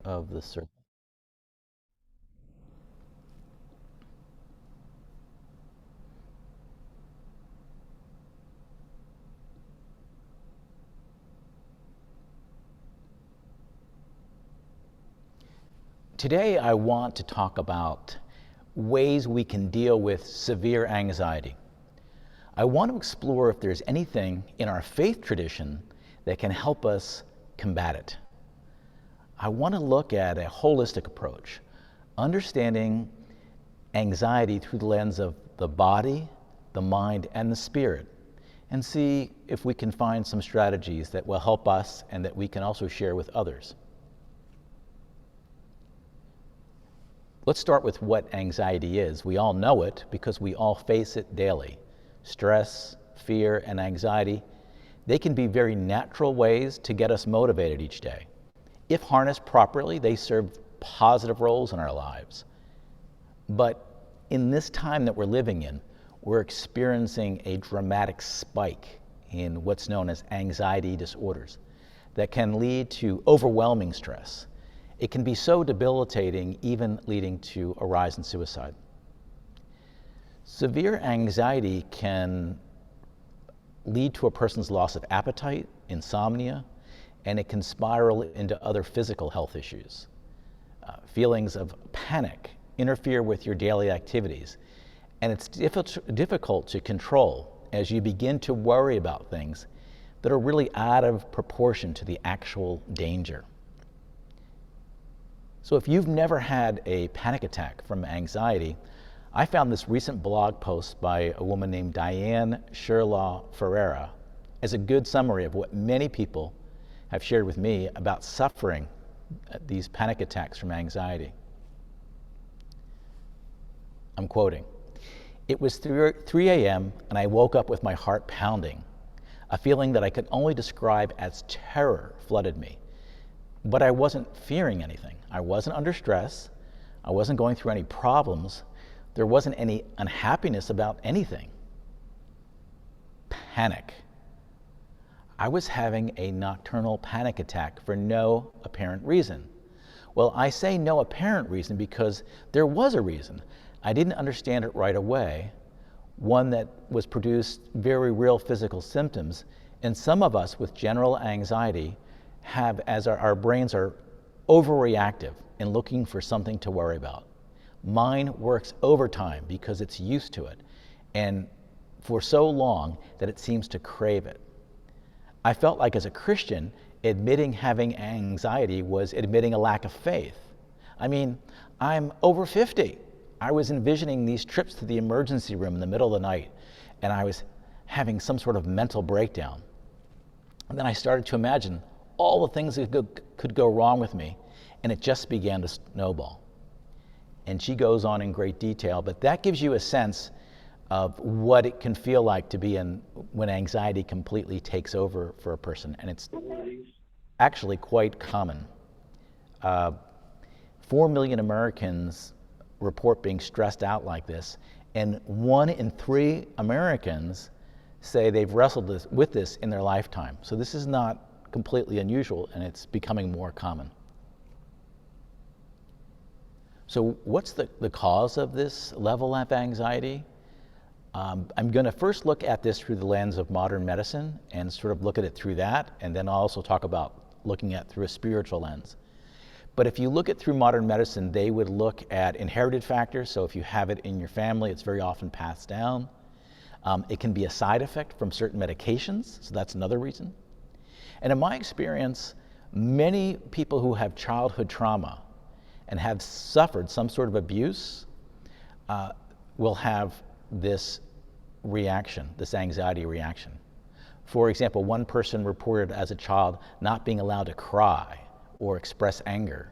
of the circle. Today, I want to talk about ways we can deal with severe anxiety. I want to explore if there's anything in our faith tradition that can help us combat it. I want to look at a holistic approach, understanding anxiety through the lens of the body, the mind, and the spirit, and see if we can find some strategies that will help us and that we can also share with others. Let's start with what anxiety is. We all know it because we all face it daily. Stress, fear, and anxiety, they can be very natural ways to get us motivated each day. If harnessed properly, they serve positive roles in our lives. But in this time that we're living in, we're experiencing a dramatic spike in what's known as anxiety disorders that can lead to overwhelming stress. It can be so debilitating, even leading to a rise in suicide. Severe anxiety can lead to a person's loss of appetite, insomnia, and it can spiral into other physical health issues. Feelings of panic interfere with your daily activities, and it's difficult to control as you begin to worry about things that are really out of proportion to the actual danger. So if you've never had a panic attack from anxiety, I found this recent blog post by a woman named Diane Sherlaw Ferreira as a good summary of what many people have shared with me about suffering these panic attacks from anxiety. I'm quoting, "It was 3 a.m. and I woke up with my heart pounding. A feeling that I could only describe as terror flooded me. But I wasn't fearing anything. I wasn't under stress. I wasn't going through any problems. There wasn't any unhappiness about anything. Panic. I was having a nocturnal panic attack for no apparent reason." Well, I say no apparent reason because there was a reason. I didn't understand it right away, one that was produced very real physical symptoms, and some of us with general anxiety have, as our brains are overreactive in looking for something to worry about. Mine works overtime because it's used to it, and for so long that it seems to crave it. I felt like as a Christian, admitting having anxiety was admitting a lack of faith. I mean, I'm over 50. I was envisioning these trips to the emergency room in the middle of the night, and I was having some sort of mental breakdown. And then I started to imagine all the things that could go wrong with me, and it just began to snowball. And she goes on in great detail, but that gives you a sense of what it can feel like to be in when anxiety completely takes over for a person, and it's actually quite common. 4 million Americans report being stressed out like this, and 1 in 3 Americans say they've wrestled with this in their lifetime. So this is not completely unusual, and it's becoming more common. So what's the cause of this level of anxiety? I'm going to first look at this through the lens of modern medicine and sort of look at it through that, and then I'll also talk about looking at through a spiritual lens. But if you look at through modern medicine, they would look at inherited factors. So if you have it in your family, it's very often passed down. It can be a side effect from certain medications, so that's another reason. And in my experience, many people who have childhood trauma and have suffered some sort of abuse will have this reaction, this anxiety reaction. For example, one person reported as a child not being allowed to cry or express anger,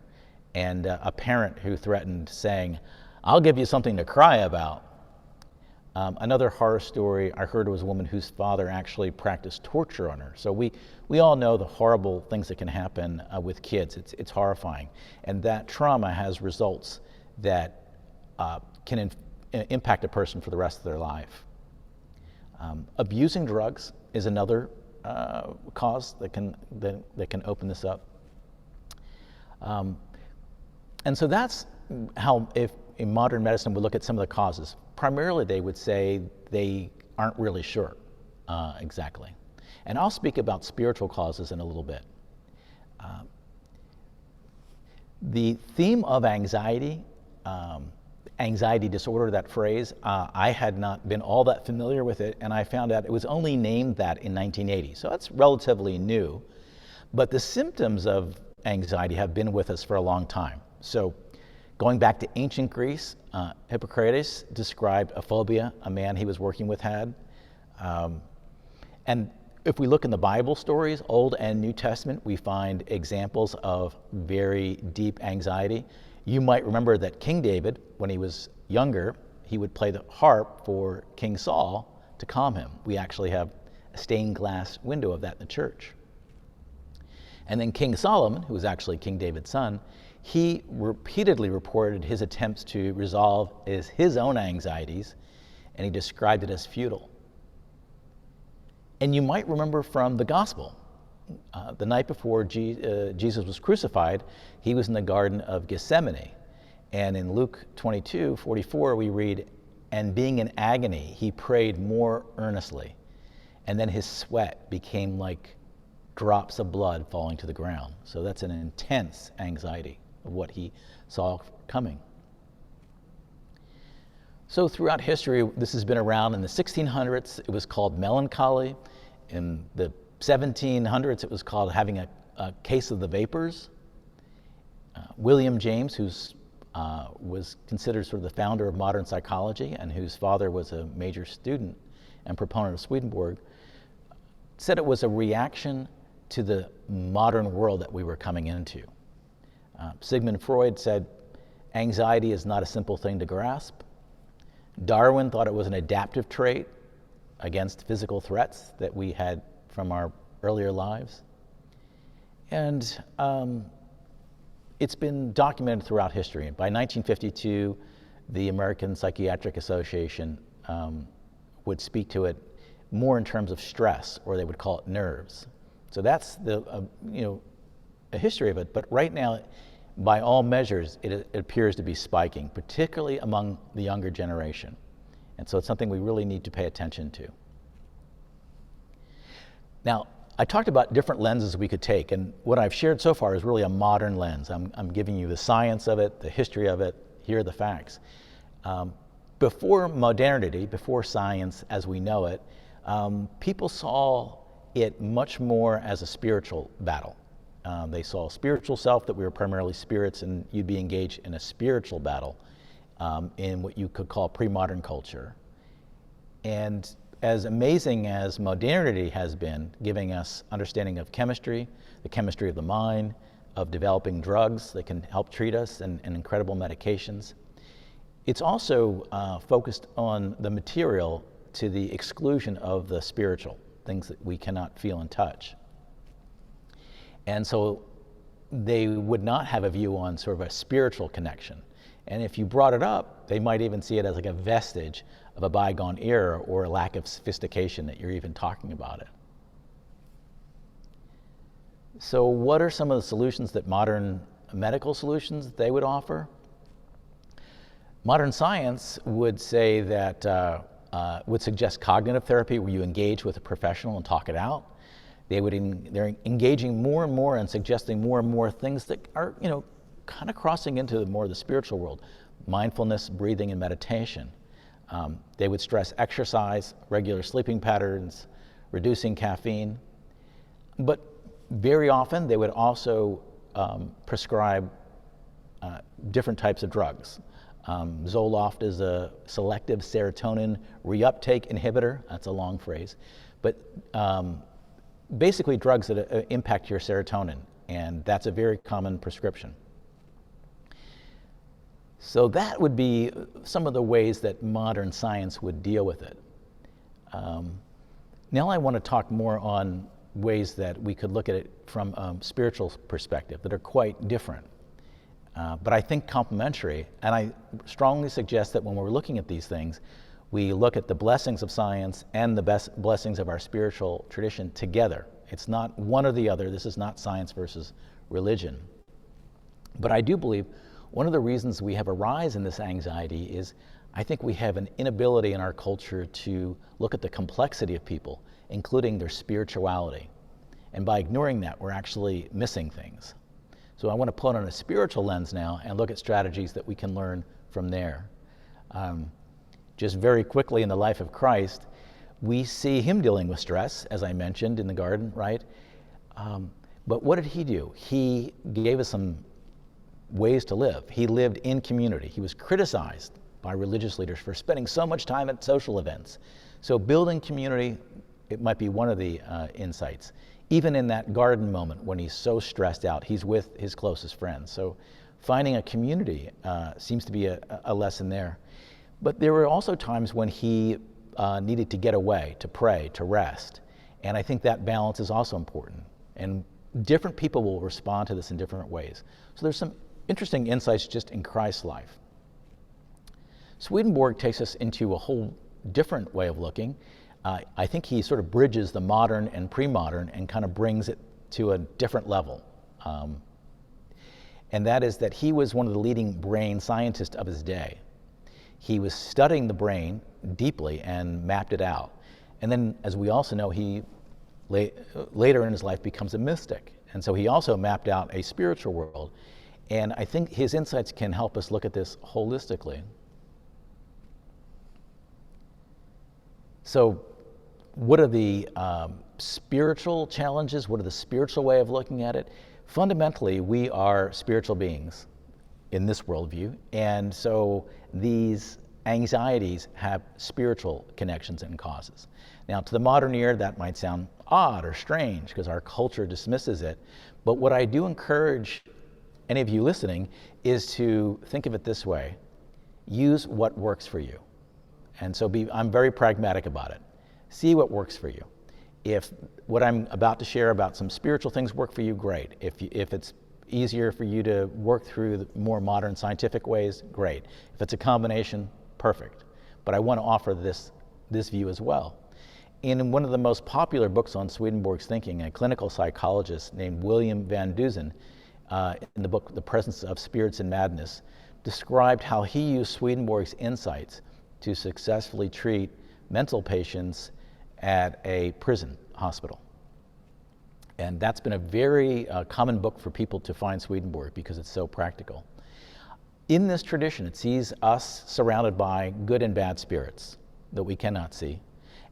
and a parent who threatened saying, "I'll give you something to cry about." Another horror story I heard was a woman whose father actually practiced torture on her. So we all know the horrible things that can happen with kids. It's horrifying. And that trauma has results that can impact a person for the rest of their life. Abusing drugs is another cause that can open this up. And so that's how, if in modern medicine would look at some of the causes. Primarily, they would say they aren't really sure exactly. And I'll speak about spiritual causes in a little bit. The theme of anxiety, anxiety disorder, that phrase, I had not been all that familiar with it, and I found out it was only named that in 1980. So that's relatively new. But the symptoms of anxiety have been with us for a long time. So going back to ancient Greece, Hippocrates described a phobia a man he was working with had. And if we look in the Bible stories, Old and New Testament, we find examples of very deep anxiety. You might remember that King David, when he was younger, he would play the harp for King Saul to calm him. We actually have a stained glass window of that in the church. And then King Solomon, who was actually King David's son, he repeatedly reported his attempts to resolve his own anxieties, and he described it as futile. And you might remember from the gospel, the night before Jesus was crucified, he was in the Garden of Gethsemane. And in Luke 22:44, we read, "And being in agony, he prayed more earnestly, and then his sweat became like drops of blood falling to the ground." So that's an intense anxiety of what he saw coming. So throughout history, this has been around. In the 1600s, it was called melancholy. In the 1700s, it was called having a case of the vapors. William James, who was considered sort of the founder of modern psychology and whose father was a major student and proponent of Swedenborg, said it was a reaction to the modern world that we were coming into. Sigmund Freud said anxiety is not a simple thing to grasp. Darwin thought it was an adaptive trait against physical threats that we had from our earlier lives. And it's been documented throughout history. By 1952, the American Psychiatric Association would speak to it more in terms of stress, or they would call it nerves. So that's a history of it. But right now, by all measures, it appears to be spiking, particularly among the younger generation. And so it's something we really need to pay attention to. Now, I talked about different lenses we could take, and what I've shared so far is really a modern lens. I'm giving you the science of it, the history of it. Here are the facts. Before modernity, before science as we know it, people saw it much more as a spiritual battle. They saw a spiritual self, that we were primarily spirits, and you'd be engaged in a spiritual battle in what you could call pre-modern culture. And as amazing as modernity has been, giving us understanding of chemistry, the chemistry of the mind, of developing drugs that can help treat us, and incredible medications, it's also focused on the material to the exclusion of the spiritual, things that we cannot feel and touch. And so they would not have a view on sort of a spiritual connection. And if you brought it up, they might even see it as like a vestige of a bygone era, or a lack of sophistication that you're even talking about it. So what are some of the solutions that modern medical solutions they would offer? Modern science would say that, would suggest cognitive therapy, where you engage with a professional and talk it out. They're engaging more and more and suggesting more and more things that are, kind of crossing into more of the spiritual world. Mindfulness, breathing, and meditation. They would stress exercise, regular sleeping patterns, reducing caffeine. But very often they would also prescribe different types of drugs. Zoloft is a selective serotonin reuptake inhibitor. That's a long phrase. But basically drugs that impact your serotonin, and that's a very common prescription. So that would be some of the ways that modern science would deal with it. Now I want to talk more on ways that we could look at it from a spiritual perspective that are quite different, but I think complementary. And I strongly suggest that when we're looking at these things, we look at the blessings of science and the best blessings of our spiritual tradition together. It's not one or the other. This is not science versus religion. But I do believe one of the reasons we have a rise in this anxiety is I think we have an inability in our culture to look at the complexity of people, including their spirituality. And by ignoring that, we're actually missing things. So I want to put on a spiritual lens now and look at strategies that we can learn from there. Just very quickly in the life of Christ, we see him dealing with stress, as I mentioned in the garden, right? But what did he do? He gave us some ways to live. He lived in community. He was criticized by religious leaders for spending so much time at social events. So building community, it might be one of the insights. Even in that garden moment when he's so stressed out, he's with his closest friends. So finding a community seems to be a lesson there. But there were also times when he needed to get away, to pray, to rest. And I think that balance is also important. And different people will respond to this in different ways. So there's some interesting insights just in Christ's life. Swedenborg takes us into a whole different way of looking. I think he sort of bridges the modern and pre-modern and kind of brings it to a different level. And that is that he was one of the leading brain scientists of his day. He was studying the brain deeply and mapped it out. And then, as we also know, he later in his life becomes a mystic. And so he also mapped out a spiritual world. And I think his insights can help us look at this holistically. So what are the spiritual challenges? What are the spiritual way of looking at it? Fundamentally, we are spiritual beings in this worldview. And so these anxieties have spiritual connections and causes. Now, to the modern ear, that might sound odd or strange because our culture dismisses it. But what I do encourage any of you listening is to think of it this way. Use what works for you. And so I'm very pragmatic about it. See what works for you. If what I'm about to share about some spiritual things work for you, great. If it's easier for you to work through the more modern scientific ways, great. If it's a combination, perfect. But I want to offer this view as well. In one of the most popular books on Swedenborg's thinking, a clinical psychologist named William Van Dusen, in the book The Presence of Spirits in Madness, described how he used Swedenborg's insights to successfully treat mental patients at a prison hospital. And that's been a very common book for people to find Swedenborg because it's so practical. In this tradition, it sees us surrounded by good and bad spirits that we cannot see.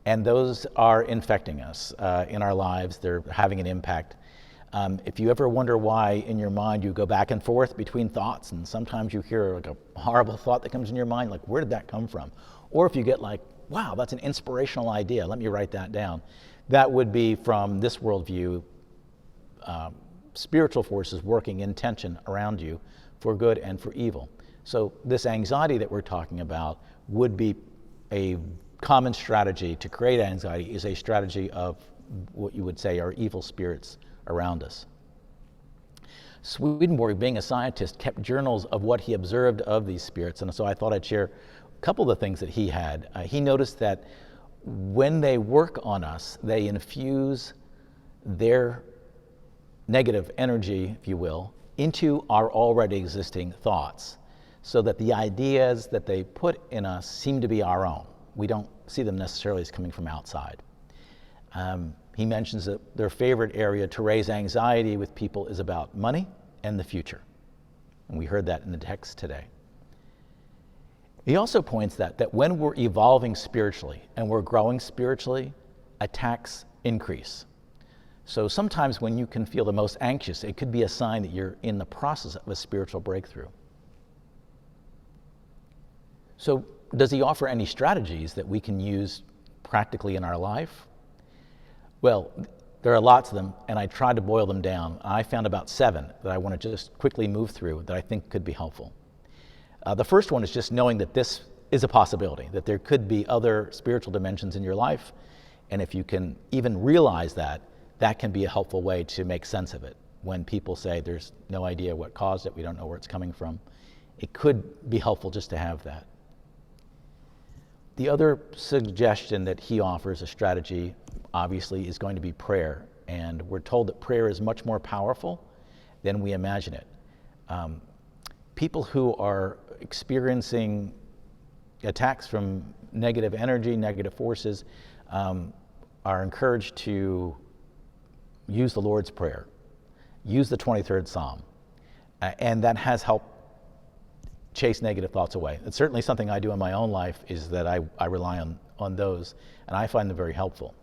And those are infecting us in our lives. They're having an impact. If you ever wonder why in your mind you go back and forth between thoughts, and sometimes you hear like a horrible thought that comes in your mind, like where did that come from? Or if you get like, wow, that's an inspirational idea, let me write that down. That would be from this worldview, spiritual forces working in tension around you for good and for evil. So this anxiety that we're talking about would be a common strategy to create anxiety is a strategy of what you would say are evil spirits around us. Swedenborg, being a scientist, kept journals of what he observed of these spirits, and so I thought I'd share a couple of the things that he had. He noticed that when they work on us, they infuse their negative energy, if you will, into our already existing thoughts, so that the ideas that they put in us seem to be our own. We don't see them necessarily as coming from outside. He mentions that their favorite area to raise anxiety with people is about money and the future. And we heard that in the text today. He also points that when we're evolving spiritually and we're growing spiritually, attacks increase. So sometimes when you can feel the most anxious, it could be a sign that you're in the process of a spiritual breakthrough. So does he offer any strategies that we can use practically in our life? Well, there are lots of them, and I tried to boil them down. I found about 7 that I want to just quickly move through that I think could be helpful. The first one is just knowing that this is a possibility, that there could be other spiritual dimensions in your life, and if you can even realize that, that can be a helpful way to make sense of it. When people say there's no idea what caused it, we don't know where it's coming from, it could be helpful just to have that. The other suggestion that he offers, a strategy, obviously, is going to be prayer. And we're told that prayer is much more powerful than we imagine it. people who are experiencing attacks from negative energy, negative forces, are encouraged to use the Lord's Prayer, use the 23rd Psalm, and that has helped chase negative thoughts away. It's certainly something I do in my own life, is that I rely on those, and I find them very helpful.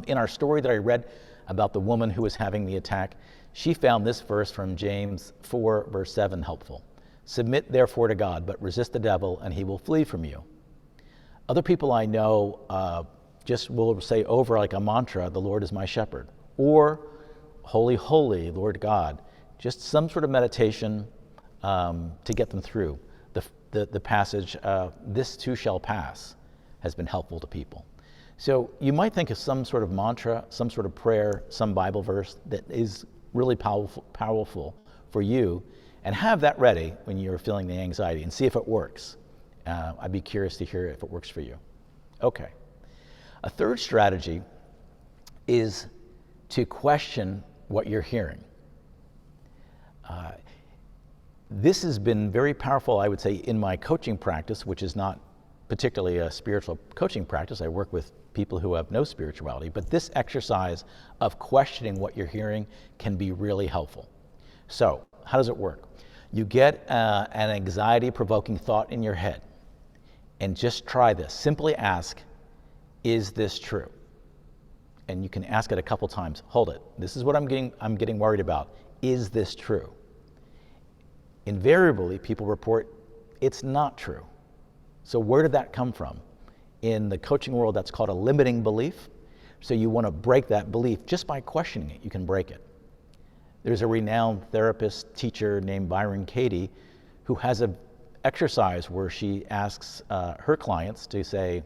In our story that I read about the woman who was having the attack, she found this verse from James 4, verse 7 helpful. Submit therefore to God, but resist the devil, and he will flee from you. Other people I know just will say over like a mantra, the Lord is my shepherd, or holy, holy, Lord God. Just some sort of meditation to get them through. The passage, this too shall pass, has been helpful to people. So you might think of some sort of mantra, some sort of prayer, some Bible verse that is really powerful for you, and have that ready when you're feeling the anxiety and see if it works. I'd be curious to hear if it works for you. Okay. A third strategy is to question what you're hearing. This has been very powerful, I would say, in my coaching practice, which is not particularly a spiritual coaching practice. I work with people who have no spirituality, but this exercise of questioning what you're hearing can be really helpful. So, how does it work? You get an anxiety-provoking thought in your head, and just try this. Simply ask, is this true? And you can ask it a couple times. Hold it. This is what I'm getting worried about. Is this true? Invariably, people report it's not true. So where did that come from? In the coaching world, that's called a limiting belief. So you want to break that belief just by questioning it. You can break it. There's a renowned therapist teacher named Byron Katie who has an exercise where she asks her clients to say,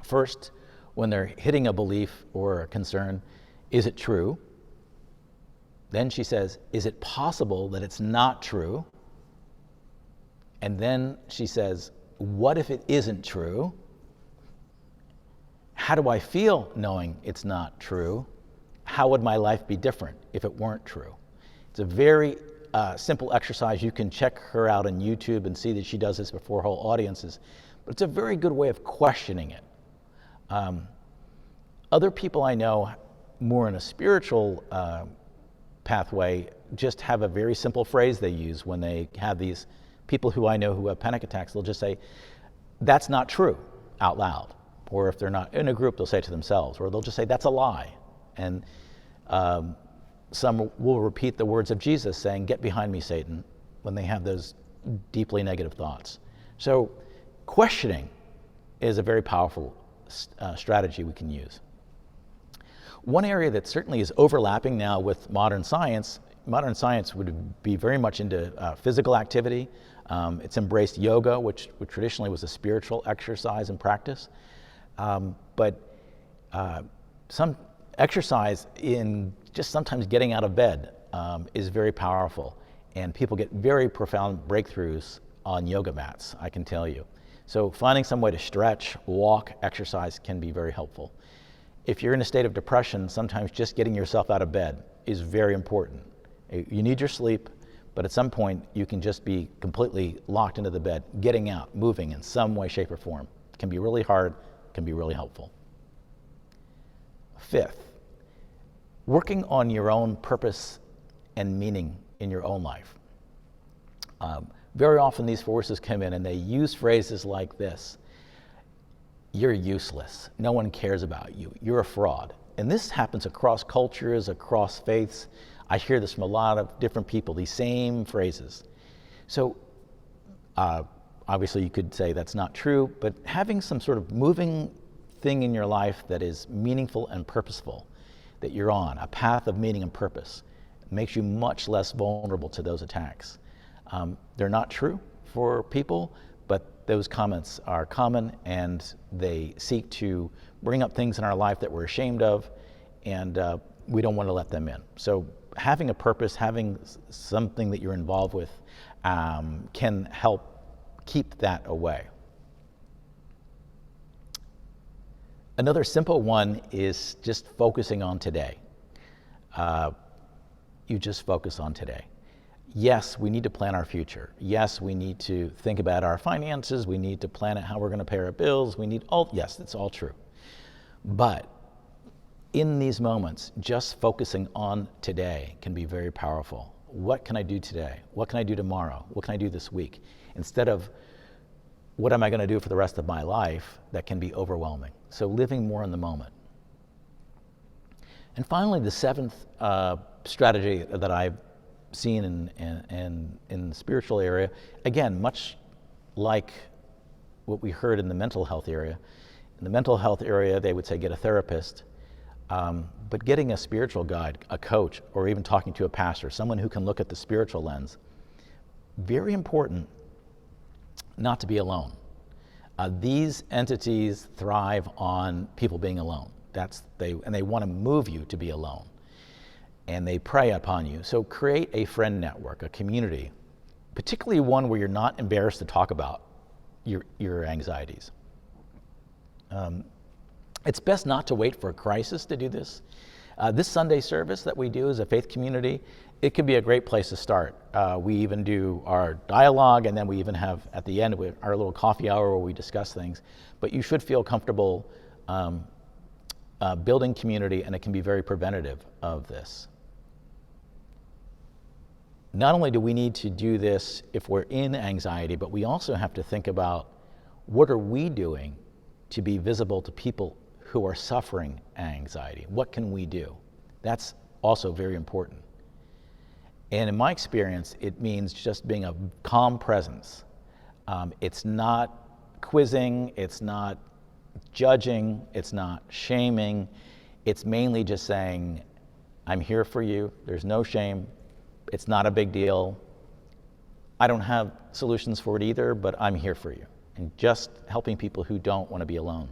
first, when they're hitting a belief or a concern, is it true? Then she says, is it possible that it's not true? And then she says, what if it isn't true? How do I feel knowing it's not true? How would my life be different if it weren't true? It's a very simple exercise. You can check her out on YouTube and see that she does this before whole audiences. But it's a very good way of questioning it. Other people I know, more in a spiritual pathway, just have a very simple phrase they use when they have these people who I know who have panic attacks. They'll just say, that's not true, out loud. Or if they're not in a group, they'll say it to themselves. Or they'll just say, that's a lie. And some will repeat the words of Jesus saying, get behind me, Satan, when they have those deeply negative thoughts. So questioning is a very powerful strategy we can use. One area that certainly is overlapping now with modern science would be very much into physical activity. It's embraced yoga, which traditionally was a spiritual exercise and practice. But some exercise in just sometimes getting out of bed is very powerful. And people get very profound breakthroughs on yoga mats, I can tell you. So finding some way to stretch, walk, exercise can be very helpful. If you're in a state of depression, sometimes just getting yourself out of bed is very important. You need your sleep, but at some point you can just be completely locked into the bed. Getting out, moving in some way, shape, or form can be really hard, can be really helpful. Fifth, working on your own purpose and meaning in your own life. Very often these forces come in and they use phrases like this. You're useless. No one cares about you. You're a fraud. And this happens across cultures, across faiths. I hear this from a lot of different people, these same phrases. So obviously you could say that's not true, but having some sort of moving thing in your life that is meaningful and purposeful, that you're on, a path of meaning and purpose, makes you much less vulnerable to those attacks. They're not true for people, but those comments are common and they seek to bring up things in our life that we're ashamed of, and we don't want to let them in. So having a purpose, having something that you're involved with can help keep that away. Another simple one is just focusing on today. You just focus on today. yes, we need to plan our future. Yes, we need to think about our finances. We need to plan out how we're going to pay our bills. Yes, it's all true. But in these moments, just focusing on today can be very powerful. What can I do today? What can I do tomorrow? What can I do this week? Instead of what am I going to do for the rest of my life, that can be overwhelming. So living more in the moment. And finally, the seventh strategy that I've seen in the spiritual area, again, much like what we heard in the mental health area. In the mental health area, they would say get a therapist, but getting a spiritual guide, a coach, or even talking to a pastor, someone who can look at the spiritual lens. Very important not to be alone. These entities thrive on people being alone. And they want to move you to be alone. And they prey upon you. So create a friend network, a community, particularly one where you're not embarrassed to talk about your anxieties. It's best not to wait for a crisis to do this. This Sunday service that we do as a faith community, it could be a great place to start. We even do our dialogue, and then we even have at the end our little coffee hour where we discuss things. But you should feel comfortable building community, and it can be very preventative of this. Not only do we need to do this if we're in anxiety, but we also have to think about what are we doing to be visible to people who are suffering anxiety. What can we do? That's also very important. And in my experience, it means just being a calm presence. It's not quizzing, it's not judging, it's not shaming. It's mainly just saying, I'm here for you, there's no shame, it's not a big deal. I don't have solutions for it either, but I'm here for you. And just helping people who don't want to be alone.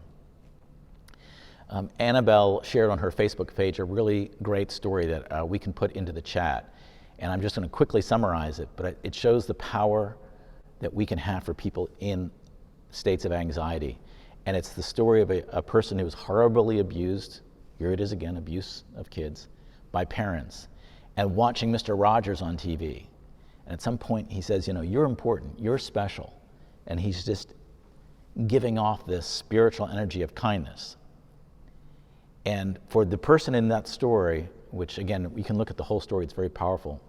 Annabelle shared on her Facebook page a really great story that we can put into the chat. And I'm just going to quickly summarize it, but it shows the power that we can have for people in states of anxiety. And it's the story of a person who was horribly abused, here it is again, abuse of kids, by parents, and watching Mr. Rogers on TV. And at some point he says, you're important, you're special. And he's just giving off this spiritual energy of kindness. And for the person in that story, which again, we can look at the whole story, it's very powerful.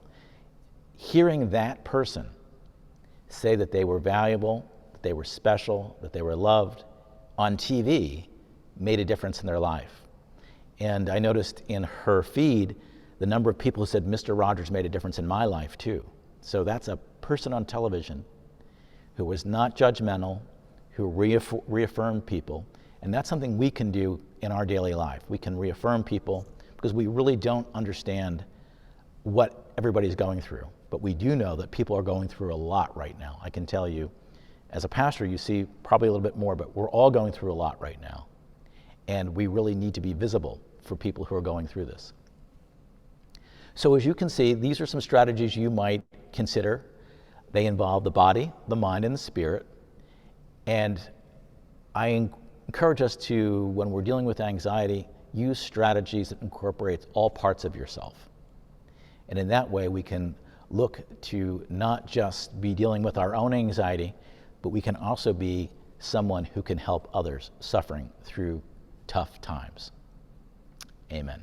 Hearing that person say that they were valuable, that they were special, that they were loved on TV made a difference in their life. And I noticed in her feed, the number of people who said, Mr. Rogers made a difference in my life too. So that's a person on television who was not judgmental, who reaffirmed people. And that's something we can do in our daily life. We can reaffirm people because we really don't understand what everybody's going through. But we do know that people are going through a lot right now. I can tell you, as a pastor, you see probably a little bit more, but we're all going through a lot right now. And we really need to be visible for people who are going through this. So as you can see, these are some strategies you might consider. They involve the body, the mind, and the spirit. And I encourage us to, when we're dealing with anxiety, use strategies that incorporate all parts of yourself. And in that way, we can look to not just be dealing with our own anxiety, but we can also be someone who can help others suffering through tough times. Amen.